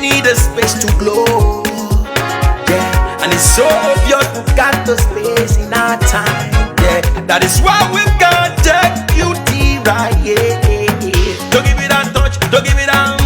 need a space to glow. Yeah, and it's so obvious we've got the space in our time. Yeah, that is why we've got the beauty right. Yeah, don't give it that touch, don't give it that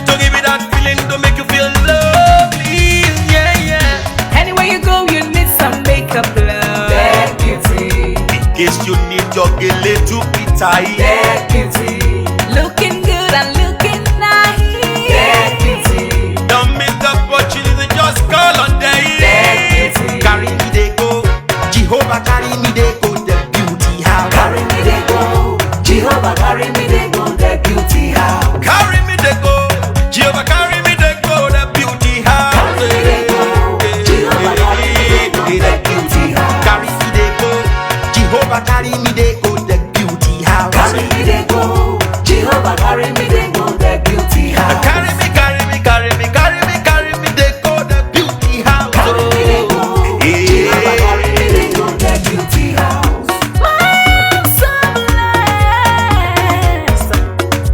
don't give it that feeling, don't make you feel lovely. Yeah, yeah. Anywhere you go, you need some makeup, love. That beauty. In case you need your gele to be tight. That beauty. Looking good and looking nice. That beauty. Don't miss the opportunity, just call on day. That beauty. Carry me they go, Jehovah carry me they go, the beauty house. Carry me they go, Jehovah carry me they go, the beauty house. Carry me they go, Jehovah carry me they go, the beauty house. Carry me they go, Jehovah carry me they go, the beauty house. Carry me they go, Jehovah carry me they go, the beauty house. Carry me they go, Jehovah carry me they go, the beauty house. Carry me, carry me, carry me, carry me, carry me they go, the beauty house. Carry me they go, Jehovah carry me they go, the beauty house. I'm so blessed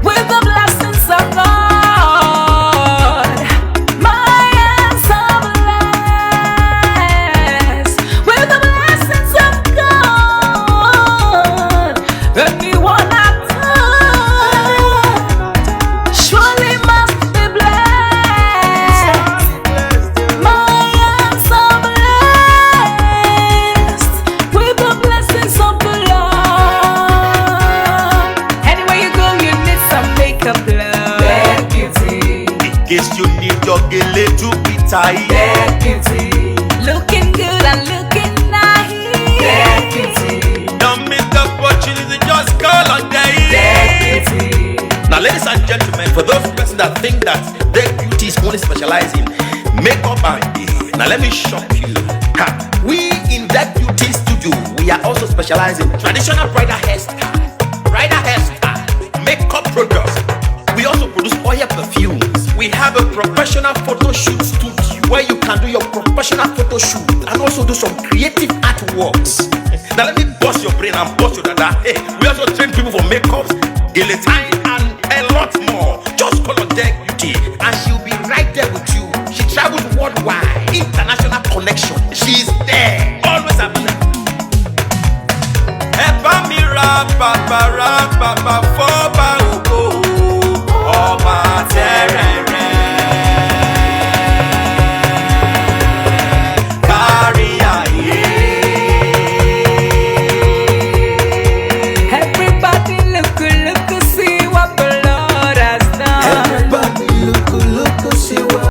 with the blessings of God. My hands are blessed with the blessings of God. Anyone I touch surely must be blessed. My hands are blessed with the blessings of the Lord. Anywhere you go, you need some makeup, love. That beauty. In case you need your gele to be tight. That beauty. Looking good and looking nice. That beauty. Don't miss the opportunity, just call on day. That beauty. Now, ladies and gentlemen, for those persons that think that their beauty is only specialized in makeup and hair, now let me shock you. Ha. We in that beauty studio, we are also specialized in traditional bridal hairstyle, makeup products. We also produce oil perfumes. We have a professional photo shoot studio where you can do your professional photo shoot and also do some creative artworks. Now let me bust your brain and bust your dada. Hey, we also train people for makeups, guillotine, and a lot more. Just call on Deck Beauty and she'll be right there with you. She travels worldwide, international connection. She's there, always available. Ever me rap, papa, for power.